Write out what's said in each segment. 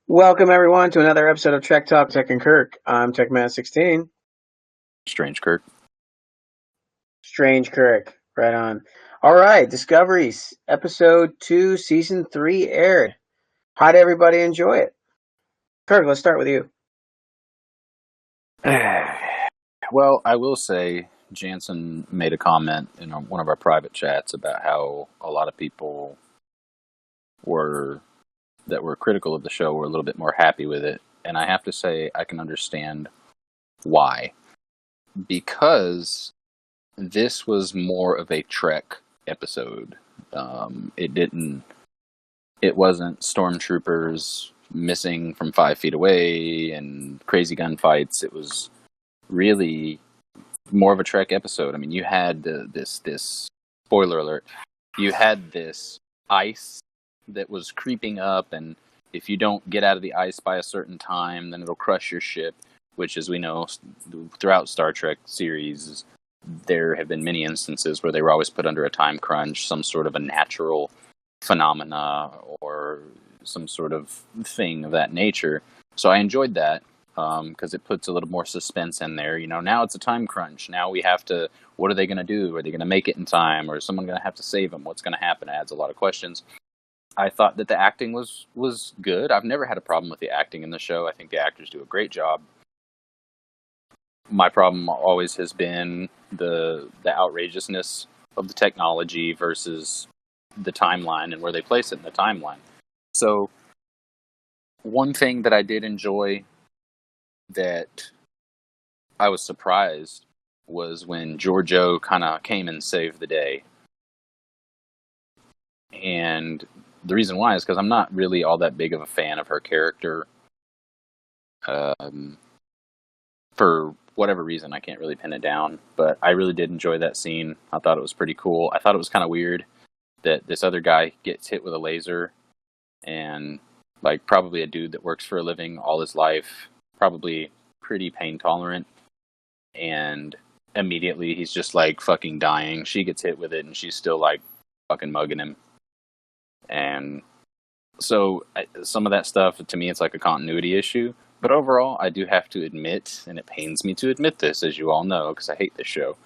Welcome everyone to another episode of Trek Talk, Tech and Kirk. I'm TechMan16. Strange Kirk. Strange Kirk. Right on. All right, Discoveries, Episode 2, Season 3 aired. How did everybody enjoy it? Kirk, let's start with you. Well, I will say Jansen made a comment in one of our private chats about how a lot of people that were critical of the show were a little bit more happy with it. And I have to say I can understand why. Because this was more of a Trek episode. It wasn't stormtroopers missing from 5 feet away and crazy gunfights. It was really more of a Trek episode. I mean, you had this spoiler alert. You had this ice that was creeping up, and if you don't get out of the ice by a certain time, then it'll crush your ship. Which, as we know, throughout Star Trek series, there have been many instances where they were always put under a time crunch, some sort of a natural phenomena or some sort of thing of that nature. So I enjoyed that. Because it puts a little more suspense in there. You know, now it's a time crunch. Now we have to, what are they going to do? Are they going to make it in time? Or is someone going to have to save them? What's going to happen? It adds a lot of questions. I thought that the acting was good. I've never had a problem with the acting in the show. I think the actors do a great job. My problem always has been the outrageousness of the technology versus the timeline and where they place it in the timeline. So, one thing that I did enjoy that I was surprised was when Georgiou kind of came and saved the day. And the reason why is because I'm not really all that big of a fan of her character. For whatever reason, I can't really pin it down. But I really did enjoy that scene. I thought it was pretty cool. I thought it was kind of weird that this other guy gets hit with a laser and, like, probably a dude that works for a living all his life, probably pretty pain tolerant, and immediately he's just like fucking dying. She gets hit with it and she's still like fucking mugging him. And so some of that stuff, to me, it's like a continuity issue. But overall, I do have to admit, and it pains me to admit this, as you all know, because I hate this show,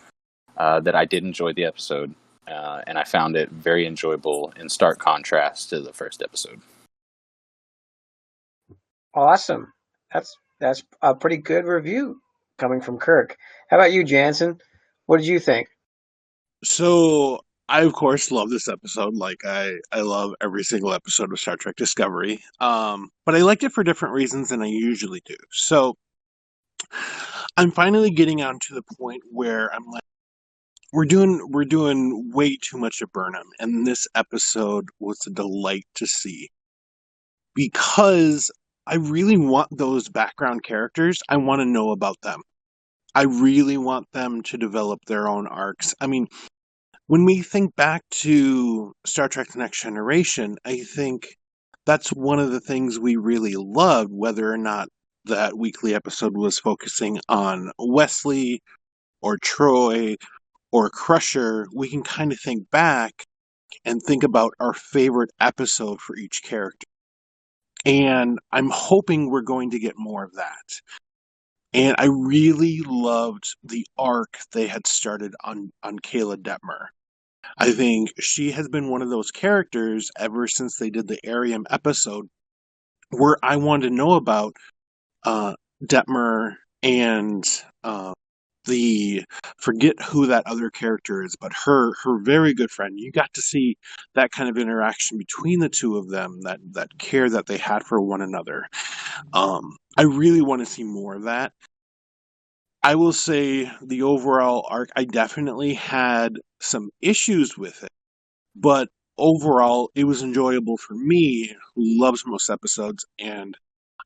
that I did enjoy the episode. And I found it very enjoyable in stark contrast to the first episode. Awesome. That's a pretty good review coming from Kirk. How about you, Jansen? What did you think? So, I, of course, love this episode. Like, I love every single episode of Star Trek Discovery. But I liked it for different reasons than I usually do. So, I'm finally getting on to the point where I'm like, we're doing way too much of Burnham, and this episode was a delight to see. Because I really want those background characters. I want to know about them. I really want them to develop their own arcs. I mean, when we think back to Star Trek The Next Generation, I think that's one of the things we really loved, whether or not that weekly episode was focusing on Wesley or Troy or Crusher. We can kind of think back and think about our favorite episode for each character. And I'm hoping we're going to get more of that. And I really loved the arc they had started on Kayla Detmer. I think she has been one of those characters ever since they did the Arium episode where I wanted to know about Detmer and forget who that other character is, but her very good friend. You got to see that kind of interaction between the two of them, that care that they had for one another. I really want to see more of that. I will say the overall arc, I definitely had some issues with it, but overall it was enjoyable for me, who loves most episodes, and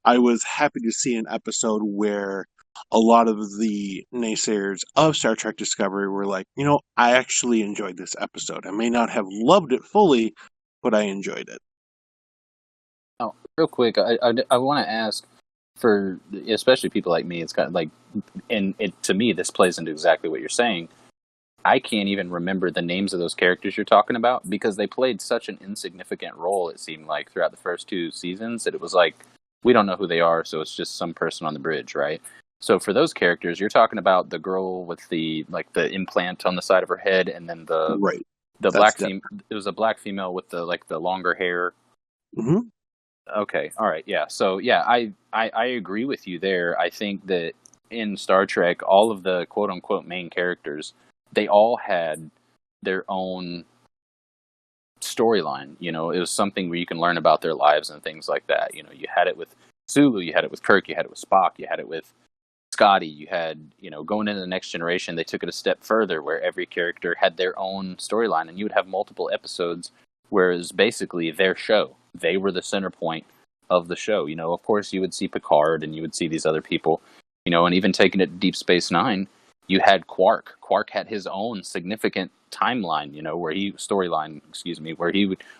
I was happy to see an episode where a lot of the naysayers of Star Trek Discovery were like, you know, I actually enjoyed this episode. I may not have loved it fully, but I enjoyed it. Oh, real quick, I want to ask, for especially people like me, it's kind of like, and to me, this plays into exactly what you're saying. I can't even remember the names of those characters you're talking about because they played such an insignificant role, it seemed like, throughout the first 2 seasons, that it was like, we don't know who they are, so it's just some person on the bridge, right? So for those characters, you're talking about the girl with the implant on the side of her head, and then Right. the That's black female. It was a black female with the longer hair. Mm-hmm. Okay, all right, yeah. So yeah, I agree with you there. I think that in Star Trek, all of the quote unquote main characters, they all had their own storyline. You know, it was something where you can learn about their lives and things like that. You know, you had it with Sulu, you had it with Kirk, you had it with Spock, you had it with Scotty, you had, you know, going into the Next Generation, they took it a step further where every character had their own storyline, and you would have multiple episodes, whereas basically their show, they were the center point of the show. You know, of course, you would see Picard and you would see these other people, you know, and even taking it to Deep Space Nine, you had Quark. Quark had his own significant timeline, you know, where he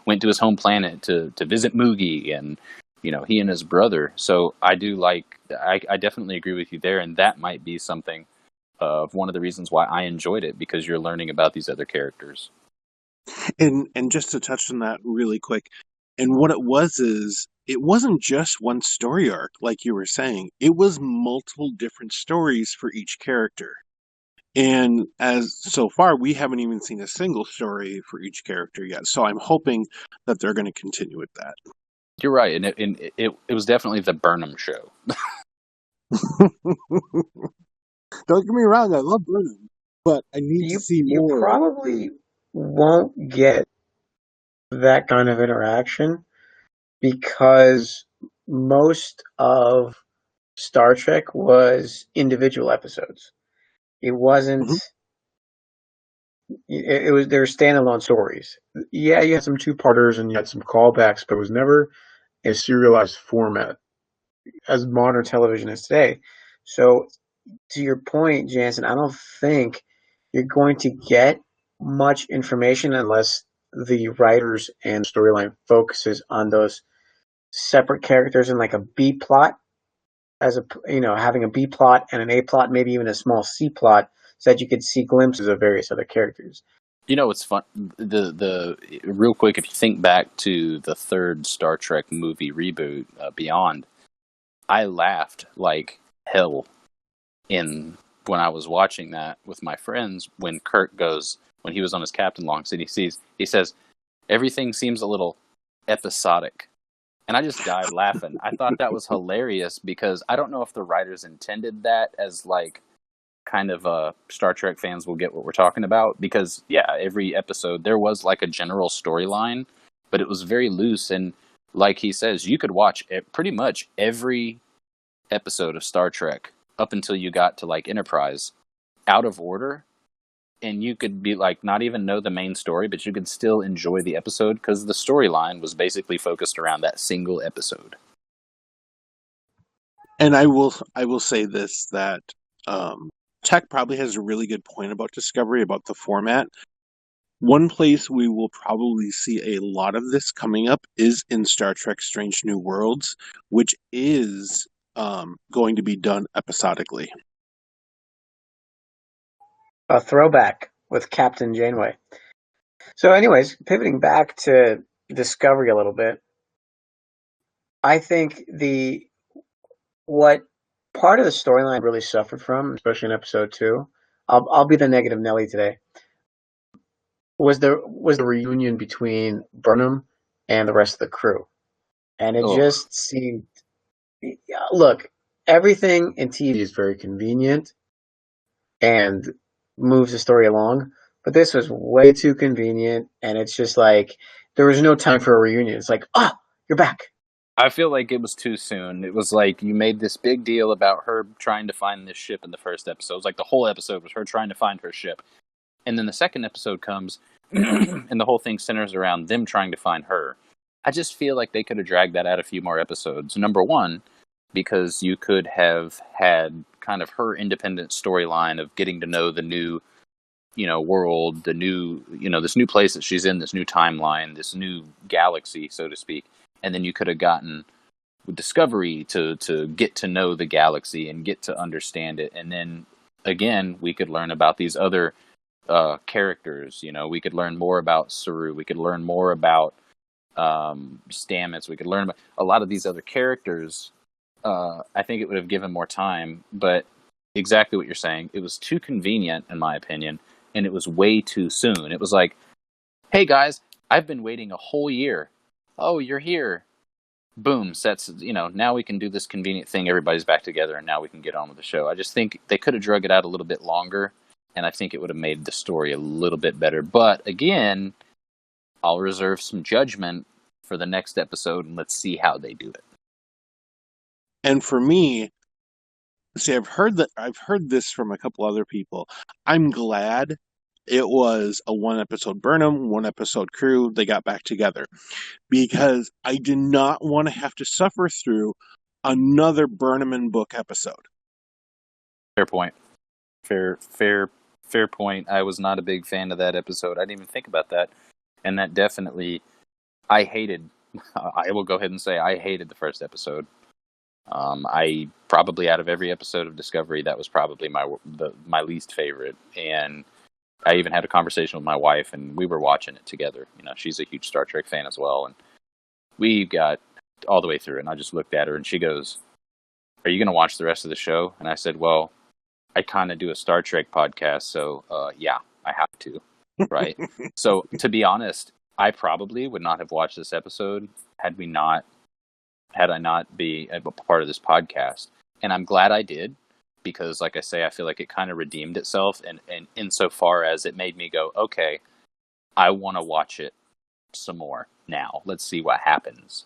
went to his home planet to visit Moogie, and you know, he and his brother. So I definitely agree with you there, and that might be something of one of the reasons why I enjoyed it, because you're learning about these other characters. And just to touch on that really quick, and what it was is it wasn't just one story arc, like you were saying. It was multiple different stories for each character. And as so far, we haven't even seen a single story for each character yet. So I'm hoping that they're going to continue with that. You're right, and it was definitely the Burnham show. Don't get me wrong, I love Burnham, but I need to see more. You probably won't get that kind of interaction because most of Star Trek was individual episodes. It wasn't. Mhm. It was, they were standalone stories. Yeah, you had some two-parters and you had some callbacks, but it was never a serialized format as modern television is today. So, to your point, Jansen, I don't think you're going to get much information unless the writers and storyline focuses on those separate characters in like a B plot, as a, you know, having a B plot and an A plot, maybe even a small C plot, so that you could see glimpses of various other characters. You know, it's fun. The real quick, if you think back to the third Star Trek movie reboot, Beyond, I laughed like hell when I was watching that with my friends when Kirk goes, when he was on his captain longs, and he says, everything seems a little episodic. And I just died laughing. I thought that was hilarious because I don't know if the writers intended that as like kind of Star Trek fans will get what we're talking about, because yeah, every episode there was like a general storyline, but it was very loose, and like he says, you could watch pretty much every episode of Star Trek up until you got to like Enterprise out of order, and you could be like not even know the main story, but you could still enjoy the episode because the storyline was basically focused around that single episode. And I will say this, that Tech probably has a really good point about Discovery, about the format. One place we will probably see a lot of this coming up is in Star Trek Strange New Worlds, which is going to be done episodically. A throwback with Captain Janeway. So anyways, pivoting back to Discovery a little bit, I think what part of the storyline really suffered from, especially in episode 2, I'll be the negative Nelly today, was the reunion between Burnham and the rest of the crew. And it just seemed, look, everything in TV is very convenient and moves the story along, but this was way too convenient, and it's just like there was no time for a reunion. It's like, you're back. I feel like it was too soon. It was like you made this big deal about her trying to find this ship in the first episode. It was like the whole episode was her trying to find her ship. And then the second episode comes, and the whole thing centers around them trying to find her. I just feel like they could have dragged that out a few more episodes. Number one, because you could have had kind of her independent storyline of getting to know the new, you know, world, the new, you know, this new place that she's in, this new timeline, this new galaxy, so to speak. And then you could have gotten Discovery to get to know the galaxy and get to understand it. And then, again, we could learn about these other characters. You know, we could learn more about Saru. We could learn more about Stamets. We could learn about a lot of these other characters. I think it would have given more time, but exactly what you're saying. It was too convenient, in my opinion, and it was way too soon. It was like, hey guys, I've been waiting a whole year. Oh, you're here. Boom, sets, now we can do this convenient thing. Everybody's back together, and now we can get on with the show. I just think they could have drug it out a little bit longer, and I think it would have made the story a little bit better. But again, I'll reserve some judgment for the next episode, and let's see how they do it. And for me, see, I've heard this from a couple other people. I'm glad it was a 1-episode Burnham, 1-episode crew. They got back together because I did not want to have to suffer through another Burnham and Book episode. Fair point. Fair point. I was not a big fan of that episode. I didn't even think about that. And that definitely, I will go ahead and say I hated the first episode. I probably, out of every episode of Discovery, that was probably my least favorite. And I even had a conversation with my wife, and we were watching it together. She's a huge Star Trek fan as well, and we got all the way through it. And I just looked at her, and she goes, "Are you going to watch the rest of the show?" And I said, "Well, I kind of do a Star Trek podcast, so yeah, I have to." Right. So to be honest, I probably would not have watched this episode had I not be a part of this podcast. And I'm glad I did, because like I say, I feel like it kind of redeemed itself, and insofar as it made me go, okay, I want to watch it some more now. Let's see what happens.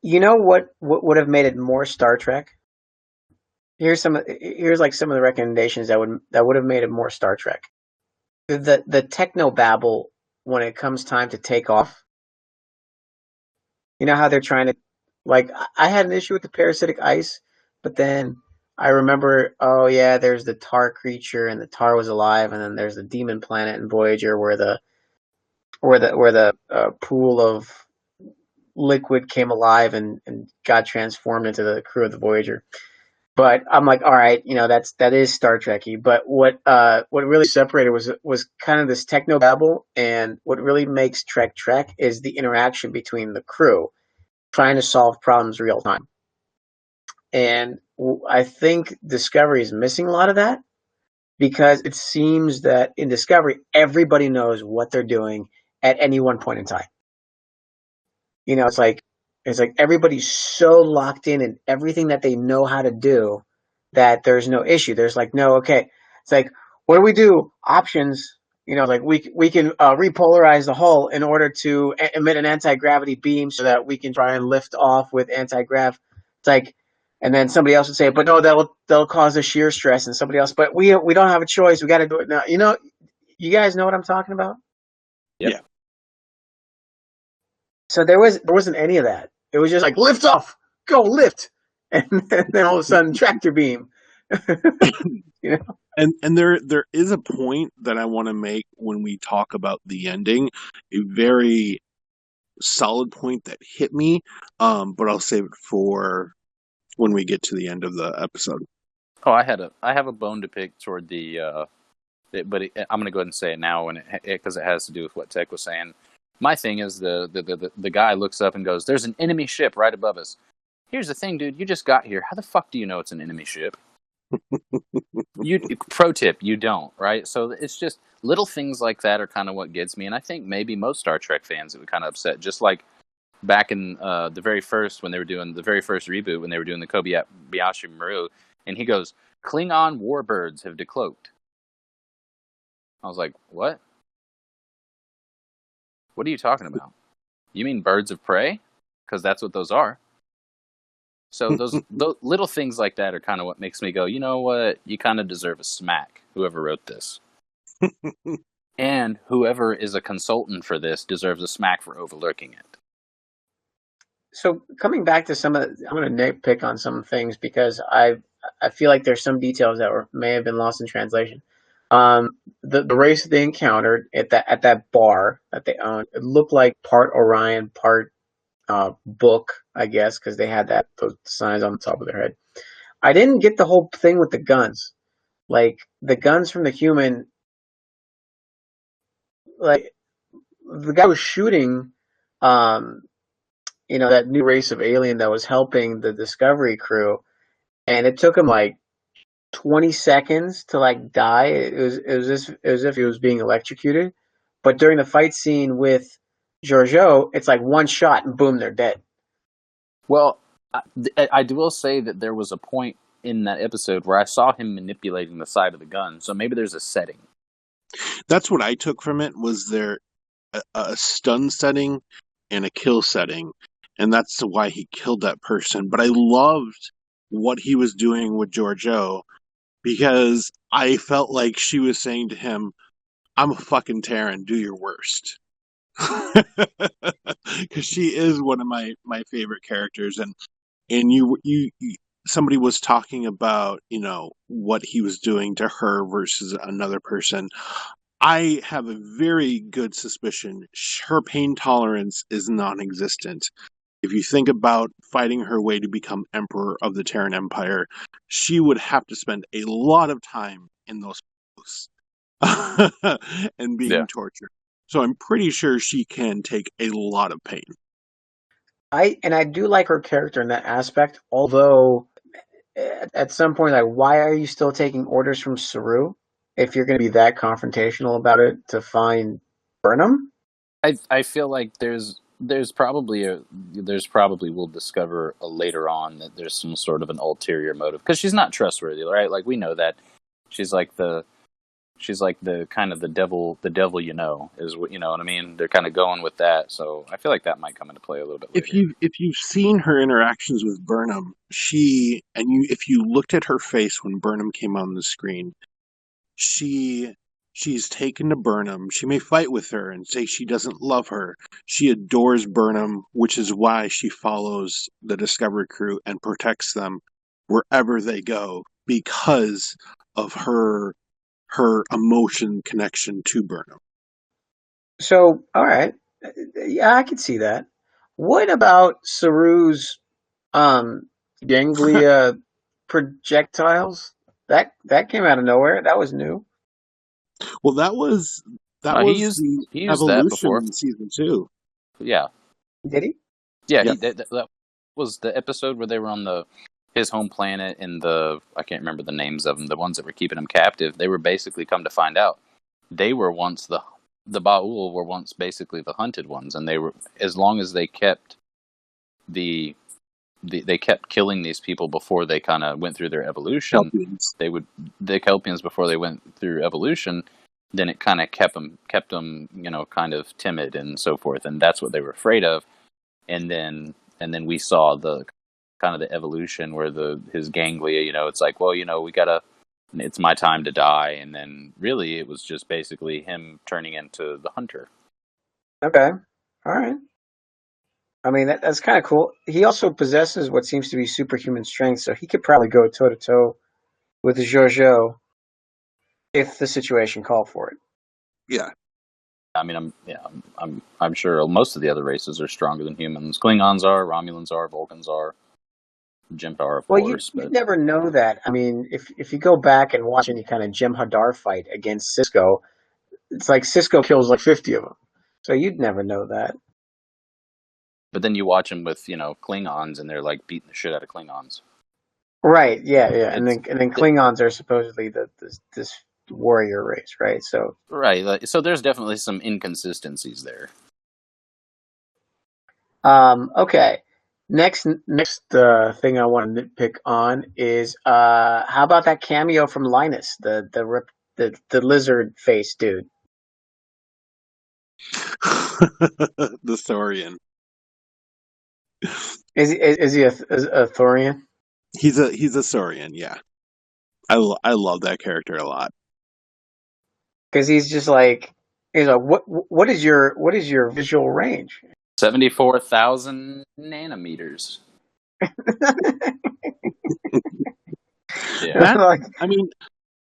You know what would have made it more Star Trek? Here's like some of the recommendations that would have made it more Star Trek. The techno babble when it comes time to take off. You know how they're trying to, like, I had an issue with the parasitic ice, but then I remember, oh yeah, there's the tar creature, and the tar was alive, and then there's the demon planet in Voyager where the pool of liquid came alive and got transformed into the crew of the Voyager. But I'm like, all right, that is Star Trekky. But what really separated was kind of this techno babble, and what really makes Trek is the interaction between the crew trying to solve problems real time. And I think Discovery is missing a lot of that, because it seems that in Discovery everybody knows what they're doing at any one point in time. It's like everybody's so locked in everything that they know how to do that there's no issue. There's like, no, okay. It's like, what do we do? Options. Like we can repolarize the hull in order to emit an anti-gravity beam so that we can try and lift off with anti-grav. It's like, and then somebody else would say, but no, that'll cause a shear stress, and somebody else, but we don't have a choice. We got to do it now. You guys know what I'm talking about? Yep. Yeah. So there wasn't any of that. It was just like, lift off, go lift, and then all of a sudden tractor beam. And there is a point that I want to make when we talk about the ending, a very solid point that hit me, but I'll save it for when we get to the end of the episode. Oh, I have a bone to pick toward I'm going to go ahead and say it now, because it has to do with what Tech was saying. My thing is the guy looks up and goes, "There's an enemy ship right above us." Here's the thing, dude. You just got here. How the fuck do you know it's an enemy ship? Pro tip, you don't, right? So it's just little things like that are kind of what gets me. And I think maybe most Star Trek fans it would kind of upset. Just like back in the very first, when they were doing the very first reboot, when they were doing the Kobayashi Maru, and he goes, "Klingon warbirds have decloaked." I was like, what? What are you talking about? You mean birds of prey? Because that's what those are. So those little things like that are kind of what makes me go, you know what? You kind of deserve a smack, whoever wrote this. And whoever is a consultant for this deserves a smack for overlooking it. So coming back to I'm going to nitpick on some things, because I feel like there's some details that may have been lost in translation. The race that they encountered at that bar that they owned, it looked like part Orion, part book, I guess, because they had those signs on the top of their head. I didn't get the whole thing with the guns. Like, the guns from the human, like the guy was shooting, that new race of alien that was helping the Discovery crew, and it took him like 20 seconds to like die. It was as if he was being electrocuted. But during the fight scene with Georgiou, it's like one shot and boom, they're dead. Well, I will say that there was a point in that episode where I saw him manipulating the side of the gun, so maybe there's a setting. That's what I took from it. Was there a stun setting and a kill setting, and that's why he killed that person. But I loved what he was doing with Georgiou, because I felt like she was saying to him, "I'm a fucking Terran. Do your worst." Because she is one of my favorite characters, and you somebody was talking about what he was doing to her versus another person. I have a very good suspicion her pain tolerance is non-existent. If you think about fighting her way to become emperor of the Terran Empire, she would have to spend a lot of time in those posts and being tortured. So I'm pretty sure she can take a lot of pain. I do like her character in that aspect, although at some point, like, why are you still taking orders from Saru if you're going to be that confrontational about it to find Burnham? I feel like there's probably we'll discover later on that there's some sort of an ulterior motive, because she's not trustworthy, right? Like, we know that she's like the kind of the devil is what, you know what I mean? They're kind of going with that, so I feel like that might come into play a little bit later. If you've seen her interactions with Burnham, if you looked at her face when Burnham came on the screen, she's taken to Burnham. She may fight with her and say she doesn't love her. She adores Burnham, which is why she follows the Discovery crew and protects them wherever they go, because of her emotion connection to Burnham. So, all right. Yeah, I can see that. What about Saru's ganglia projectiles? That came out of nowhere. That was new. Well, that was he used evolution that before in season 2. Yeah. Did he? Yeah, Yep. that was the episode where they were on his home planet, and I can't remember the names of them, the ones that were keeping him captive. They were basically, come to find out, they were once the Ba'ul were once basically the hunted ones, and they were, as long as they kept they kept killing these people before they kind of went through their evolution. Kelpians. The Kelpians, before they went through evolution, then it kind of kept them kind of timid and so forth, and that's what they were afraid of. And then we saw the kind of the evolution where his ganglia, it's like, well, it's my time to die. And then really it was just basically him turning into the hunter. Okay. All right. I mean, that's kind of cool. He also possesses what seems to be superhuman strength, so he could probably go toe-to-toe with Georgiou if the situation called for it. Yeah. I mean, I'm sure most of the other races are stronger than humans. Klingons are, Romulans are, Vulcans are, Jem'Hadar are, of course. You never know that. I mean, if you go back and watch any kind of Jem'Hadar fight against Cisco, it's like Cisco kills like 50 of them. So you'd never know that. But then you watch them with, Klingons, and they're like beating the shit out of Klingons. Right, yeah. And then Klingons are supposedly this warrior race, right? So right, so there's definitely some inconsistencies there. Okay. Next thing I want to nitpick on is how about that cameo from Linus, the lizard face dude? The Thorian. Is he a Thorian? He's a Saurian, yeah. I love that character a lot. Because he's like, what is your visual range? 74,000 nanometers. Yeah.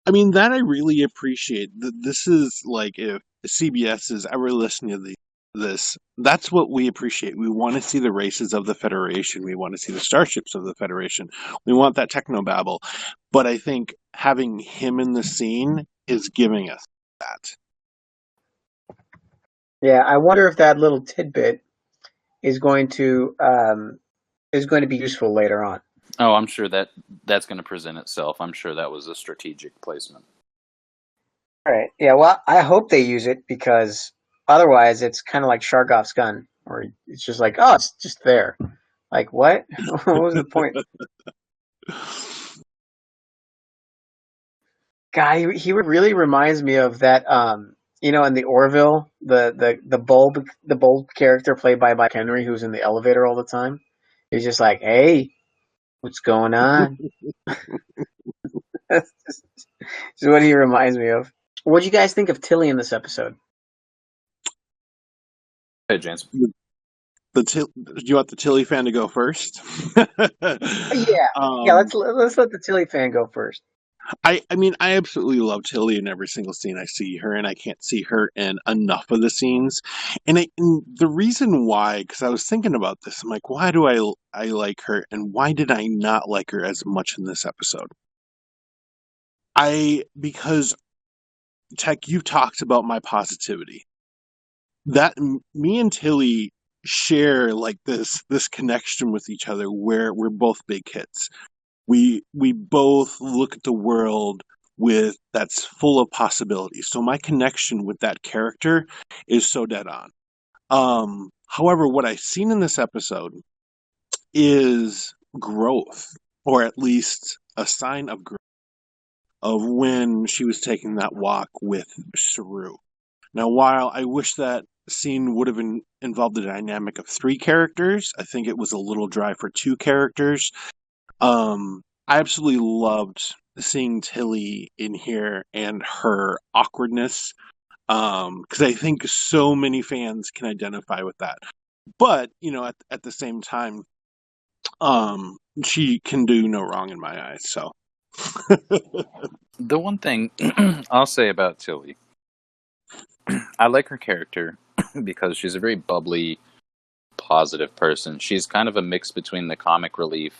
I mean that I really appreciate. This is like, if CBS is ever listening to this, that's what we appreciate. We want to see the races of the Federation. We want to see the starships of the Federation. We want that technobabble. But I think having him in the scene is giving us that. Yeah, I wonder if that little tidbit is going to be useful later on. Oh, I'm sure that's going to present itself. I'm sure that was a strategic placement. All right. Yeah. Well, I hope they use it because otherwise, it's kind of like Shargov's gun, or it's just like, oh, it's just there. Like what? What was the point? Guy, he really reminds me of that. In the Orville, the bulb character played by Mike Henry, who's in the elevator all the time. He's just like, hey, what's going on? That's just what he reminds me of. What do you guys think of Tilly in this episode? Hey, James. Do you want the Tilly fan to go first? Yeah, let's let the Tilly fan go first. I mean, I absolutely love Tilly in every single scene I see her in. I can't see her in enough of the scenes. And the reason why, because I was thinking about this, I'm like, why do I like her, and why did I not like her as much in this episode? Because, Tech, you've talked about my positivity. That me and Tilly share like this connection with each other where we're both big hits. We both look at the world that's full of possibilities. So my connection with that character is so dead on. However, what I've seen in this episode is growth, or at least a sign of growth, of when she was taking that walk with Saru. Now, while I wish that scene would have involved the dynamic of 3 characters, I think it was a little dry for 2 characters. I absolutely loved seeing Tilly in here and her awkwardness, because I think so many fans can identify with that. But, at the same time, she can do no wrong in my eyes, so. The one thing I'll say about Tilly, I like her character because she's a very bubbly, positive person. She's kind of a mix between the comic relief,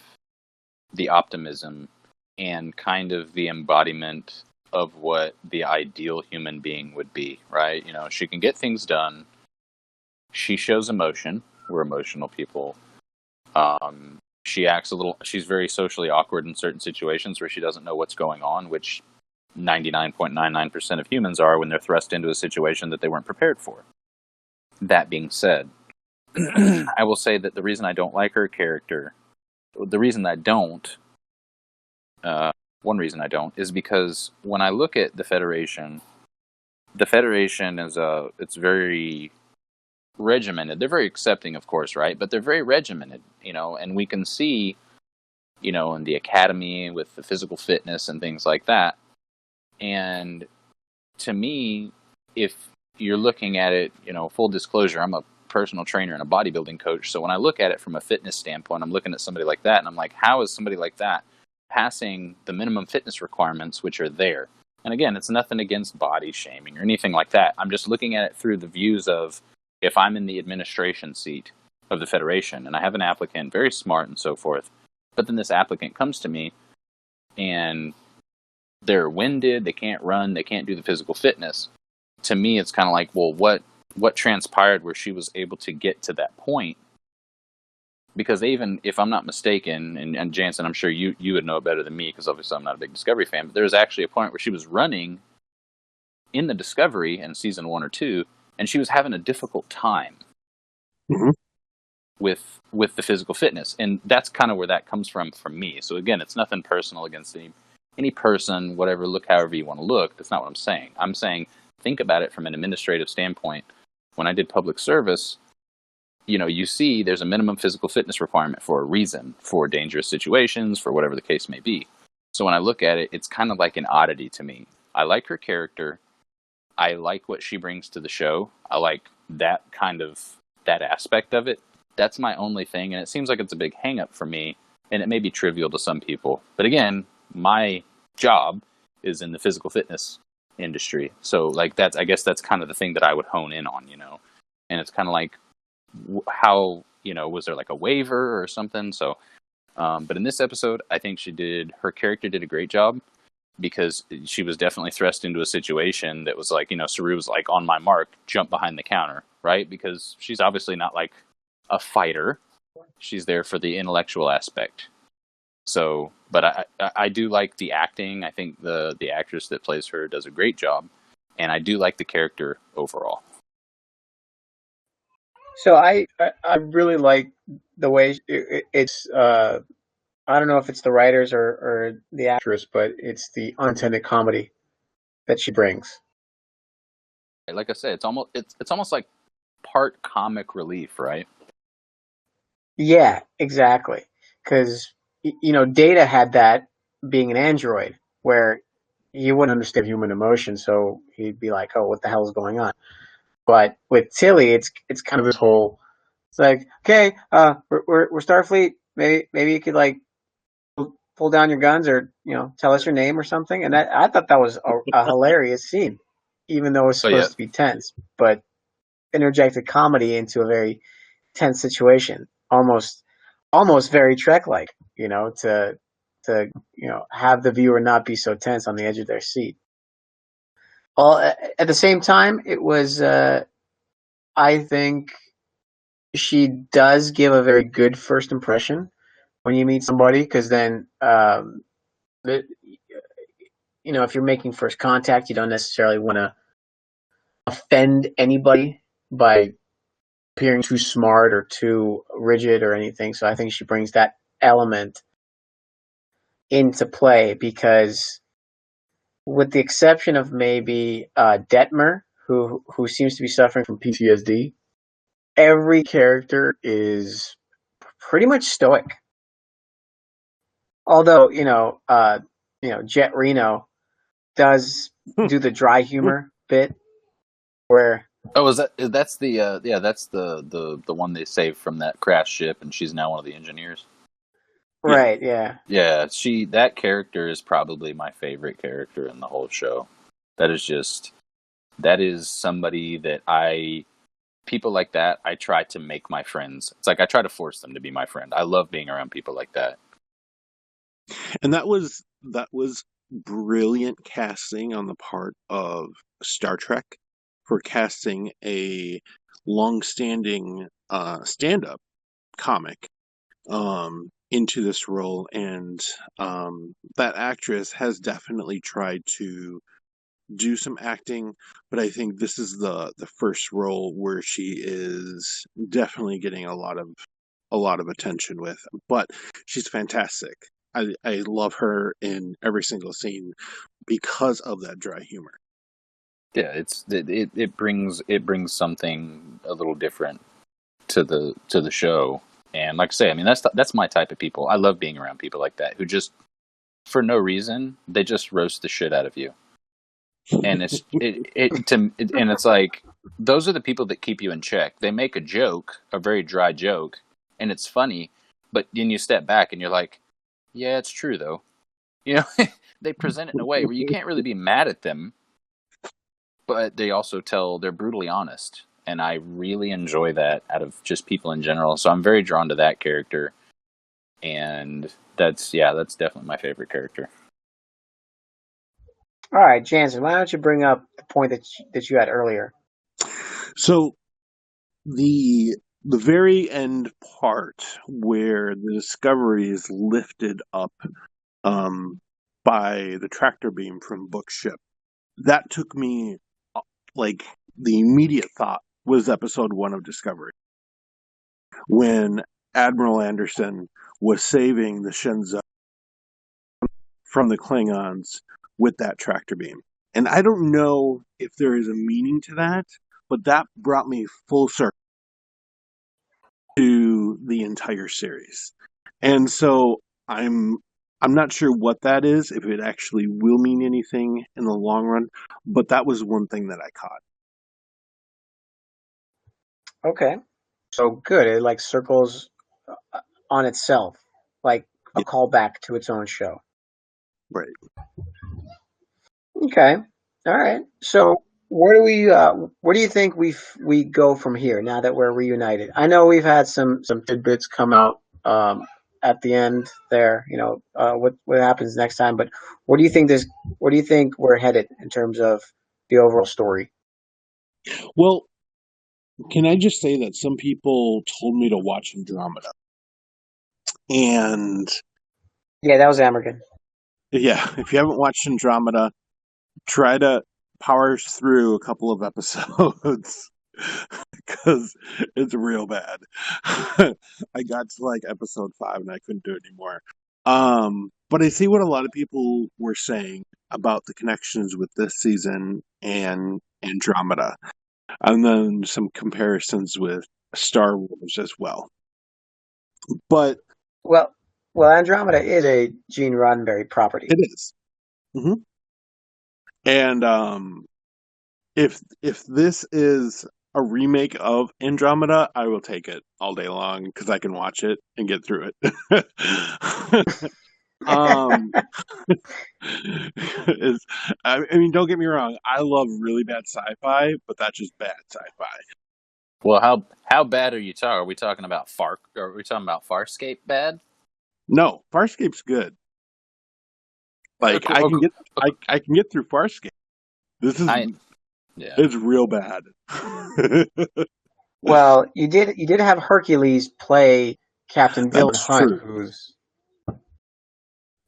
the optimism, and kind of the embodiment of what the ideal human being would be, right? She can get things done. She shows emotion. We're emotional people. She's very socially awkward in certain situations where she doesn't know what's going on, which 99.99% of humans are when they're thrust into a situation that they weren't prepared for. That being said, I will say that the reason I don't like her character, one reason I don't, is because when I look at the Federation it's very regimented. They're very accepting, of course, right? But they're very regimented, and we can see, in the academy with the physical fitness and things like that. And to me, if you're looking at it, full disclosure, I'm a personal trainer and a bodybuilding coach. So when I look at it from a fitness standpoint, I'm looking at somebody like that and I'm like, how is somebody like that passing the minimum fitness requirements, which are there? And again, it's nothing against body shaming or anything like that. I'm just looking at it through the views of, if I'm in the administration seat of the Federation and I have an applicant, very smart and so forth, but then this applicant comes to me and they're winded, they can't run, they can't do the physical fitness. To me, it's kind of like, well, what transpired where she was able to get to that point? Because even if I'm not mistaken, and Jansen, I'm sure you would know it better than me, because obviously I'm not a big Discovery fan, but there was actually a point where she was running in the Discovery in season 1 or 2, and she was having a difficult time with the physical fitness. And that's kind of where that comes from me. So again, it's nothing personal against any person, whatever, look however you want to look. That's not what I'm saying. I'm saying, think about it from an administrative standpoint. When I did public service, you see there's a minimum physical fitness requirement for a reason, for dangerous situations, for whatever the case may be. So when I look at it, it's kind of like an oddity to me. I like her character. I like what she brings to the show. I like that aspect of it. That's my only thing, and it seems like it's a big hang-up for me, and it may be trivial to some people. But again, my job is in the physical fitness industry. So I guess that's kind of the thing that I would hone in on, And it's kind of like, how, was there like a waiver or something? So, but in this episode, I think her character did a great job, because she was definitely thrust into a situation that was like, Saru was like, on my mark, jump behind the counter, right? Because she's obviously not like a fighter. She's there for the intellectual aspect. So, but I do like the acting. I think the actress that plays her does a great job, and I do like the character overall. So I really like the way it's. I don't know if it's the writers or the actress, but it's the unintended comedy that she brings. Like I said, it's almost like part comic relief, right? Yeah, exactly. Because Data had that being an android, where he wouldn't understand human emotion, so he'd be like, "Oh, what the hell is going on?" But with Tilly, it's kind of this whole. It's like, okay, we're Starfleet. Maybe you could like pull down your guns or tell us your name or something. And I thought that was a hilarious scene, even though it was Oh yeah, supposed to be tense, but interjected comedy into a very tense situation, almost very Trek like, to have the viewer not be so tense on the edge of their seat. Well, at the same time, it was I think she does give a very good first impression when you meet somebody, because then if you're making first contact, you don't necessarily want to offend anybody by appearing too smart or too rigid or anything. So I think she brings that element into play, because with the exception of maybe Detmer, who seems to be suffering from PTSD, every character is pretty much stoic. Although Jet Reno does do the dry humor bit where oh, that's the that's the one they saved from that crash ship, and she's now one of the engineers. Yeah. right, yeah. Yeah, that character is probably my favorite character in the whole show. That is somebody that people like that, I try to make my friends. It's like I try to force them to be my friend. I love being around people like that. And that was brilliant casting on the part of Star Trek for casting a long-standing stand-up comic into this role, and that actress has definitely tried to do some acting, but I think this is the first role where she is definitely getting a lot of attention with. But she's fantastic. I love her in every single scene because of that dry humor. Yeah, it brings something a little different to the show. And like I say, I mean that's my type of people. I love being around people like that who just for no reason they just roast the shit out of you. And and it's like those are the people that keep you in check. They make a joke, a very dry joke, and it's funny, but then you step back and you're like, yeah, it's true though. You know, they present it in a way where you can't really be mad at them, but they're brutally honest. And I really enjoy that out of just people in general. So I'm very drawn to that character. And that's definitely my favorite character. All right, Jansen, why don't you bring up the point that you had earlier? So the very end part where the Discovery is lifted up by the tractor beam from Book's ship, that took me like the immediate thought was episode 1 of Discovery, when Admiral Anderson was saving the Shenzhou from the Klingons with that tractor beam. And I don't know if there is a meaning to that, but that brought me full circle to the entire series. And so I'm not sure what that is, if it actually will mean anything in the long run, but that was one thing that I caught. Okay, so good. It like circles on itself, like a Yeah, callback to its own show. right. Okay, all right. So where do you think we go from here now that we're reunited? I know we've had some tidbits come out at the end there. What happens next time, but where do you think this? Where do you think we're headed in terms of the overall story? Well, can I just say that some people told me to watch Andromeda, and Yeah, that was American. yeah, if you haven't watched Andromeda, try to power through a couple of episodes because it's real bad. I got to like episode 5 and I couldn't do it anymore. But I see what a lot of people were saying about the connections with this season and Andromeda, and then some comparisons with Star Wars as well. But Well, Andromeda is a Gene Roddenberry property. it is. Mm-hmm. And if this is a remake of Andromeda, I will take it all day long because I can watch it and get through it. um, I mean, don't get me wrong. I love really bad sci-fi, but that's just bad sci-fi. Well, how bad are you talking? Are we talking about Are we talking about Farscape bad? No, Farscape's good. Like I can get through Farscape. This is it's real bad. Well, you did have Hercules play Captain Dylan Hunt,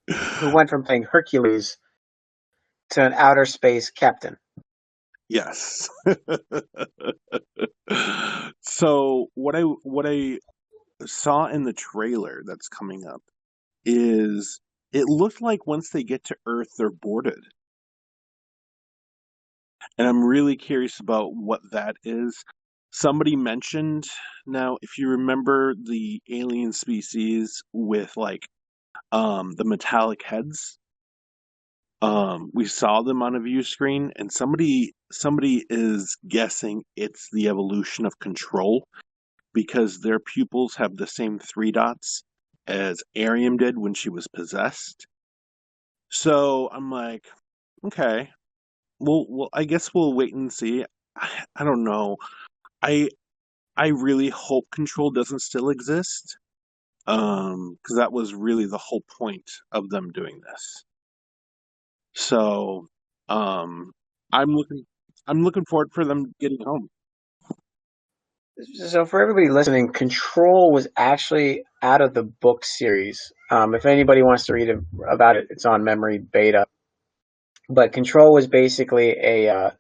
who went from playing Hercules to an outer space captain. Yes. So what I saw in the trailer that's coming up is it looked like once they get to Earth, they're boarded. And I'm really curious about what that is. Somebody mentioned, now, if you remember the alien species with like the metallic heads, we saw them on a view screen, and somebody is guessing it's the evolution of Control because their pupils have the same 3 dots as Ariam did when she was possessed. So I'm like, okay, well, I guess we'll wait and see. I don't know. I really hope Control doesn't still exist, because that was really the whole point of them doing this. So, I'm looking forward for them getting home. So for everybody listening, Control was actually out of the book series. If anybody wants to read about it, it's on Memory Beta. But Control was basically a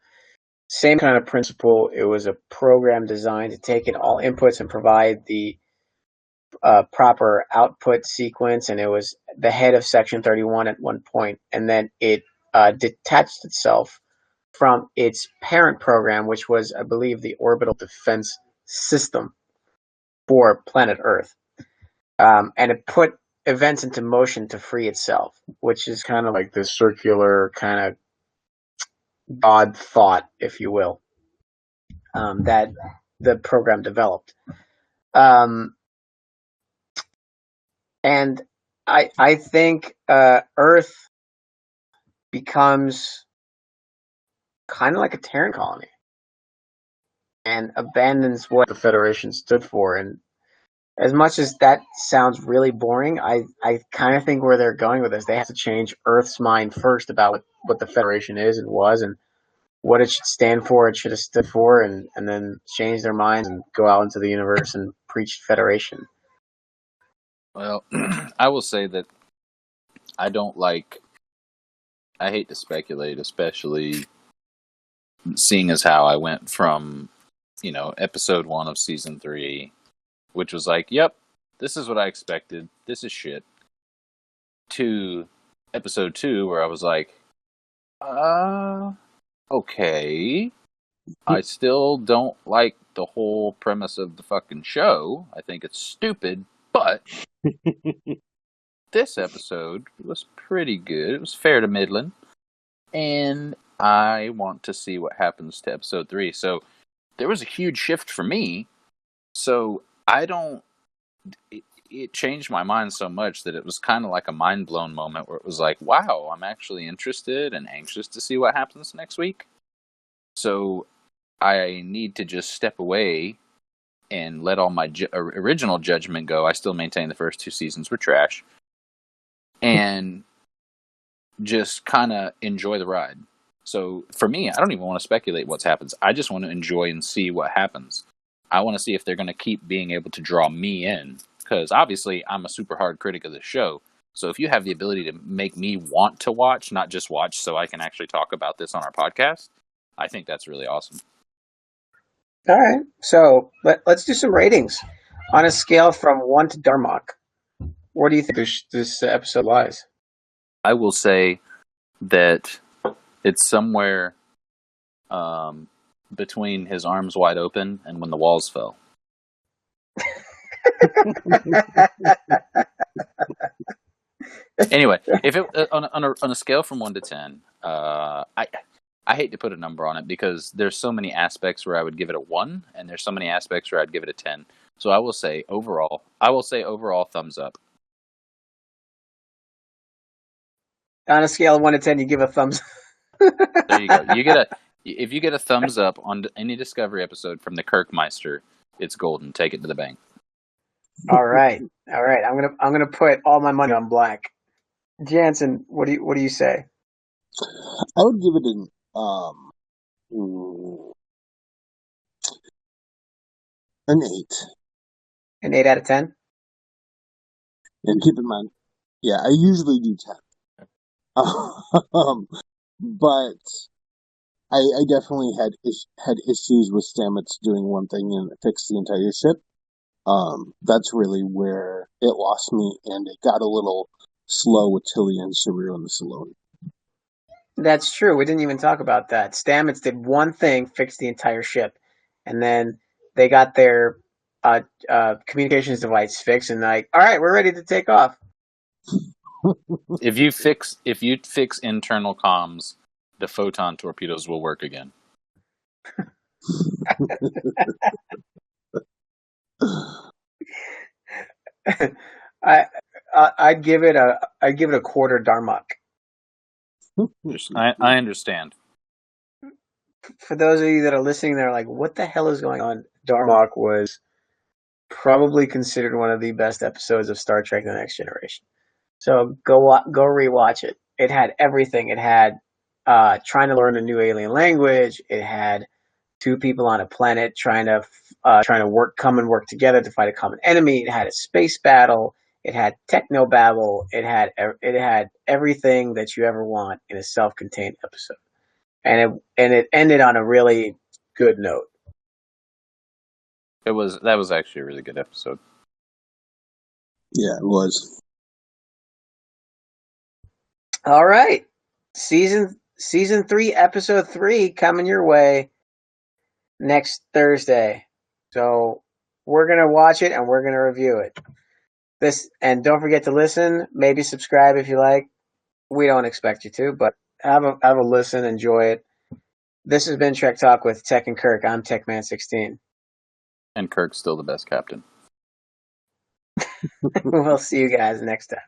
same kind of principle. It was a program designed to take in all inputs and provide the proper output sequence, and it was the head of Section 31 at one point, and then it detached itself from its parent program, which was, I believe, the Orbital Defense System for planet Earth. And it put events into motion to free itself, which is kind of like this circular kind of God thought, if you will, that the program developed. And I think Earth becomes kind of like a Terran colony and abandons what the Federation stood for. And as much as that sounds really boring, I kind of think where they're going with this, they have to change Earth's mind first about what the Federation is and was and what it should stand for, it should have stood for, and then change their minds and go out into the universe and preach Federation. Well, I will say that I hate to speculate, especially seeing as how I went from, episode 1 of season 3, which was like, yep, this is what I expected, this is shit, to episode 2, where I was like, okay, I still don't like the whole premise of the fucking show. I think it's stupid, but this episode was pretty good. It was fair to middling. And I want to see what happens to episode 3. So there was a huge shift for me. So it changed my mind so much that it was kind of like a mind-blown moment where it was like, wow, I'm actually interested and anxious to see what happens next week. So I need to just step away and let all my original judgment go. I still maintain the first 2 seasons were trash. And just kind of enjoy the ride. So for me, I don't even want to speculate what happens. I just want to enjoy and see what happens. I want to see if they're going to keep being able to draw me in, because obviously I'm a super hard critic of the show. So if you have the ability to make me want to watch, not just watch so I can actually talk about this on our podcast, I think that's really awesome. All right. So let's do some ratings on a scale from 1 to Darmok. Where do you think this episode lies? I will say that it's somewhere between his arms wide open and when the walls fell. Anyway, if it on a scale from 1 to 10, I hate to put a number on it because there's so many aspects where I would give it a 1, and there's so many aspects where I'd give it a 10. So I will say overall thumbs up. On a scale of 1 to 10, you give a thumbs. There you go. If you get a thumbs up on any Discovery episode from the Kirkmeister, it's golden. Take it to the bank. All right. I'm gonna put all my money on black. Jansen, what do you say? I would give it an 8. An 8 out of 10? And keep in mind, yeah, I usually do 10. But I definitely had issues with Stamets doing one thing and fix the entire ship. That's really where it lost me, and it got a little slow with Tilly and Georgiou in the saloon. That's true. We didn't even talk about that. Stamets did one thing, fixed the entire ship, and then they got their communications device fixed, and like, all right, we're ready to take off. If you fix internal comms, the photon torpedoes will work again. I'd give it a quarter Darmok. I understand. For those of you that are listening, they're like, "What the hell is going on?" Darmok was probably considered one of the best episodes of Star Trek: The Next Generation. So go rewatch it. It had everything. It had trying to learn a new alien language. It had two people on a planet trying to work together to fight a common enemy. It had a space battle. It had technobabble. It had everything that you ever want in a self-contained episode, and it ended on a really good note. That was actually a really good episode. Yeah, it was. All right, season 3, episode 3 coming your way next Thursday. So we're gonna watch it and we're gonna review it. And don't forget to listen. Maybe subscribe if you like. We don't expect you to, but have a listen, enjoy it. This has been Trek Talk with Tech and Kirk. I'm TechMan16. And Kirk's still the best captain. We'll see you guys next time.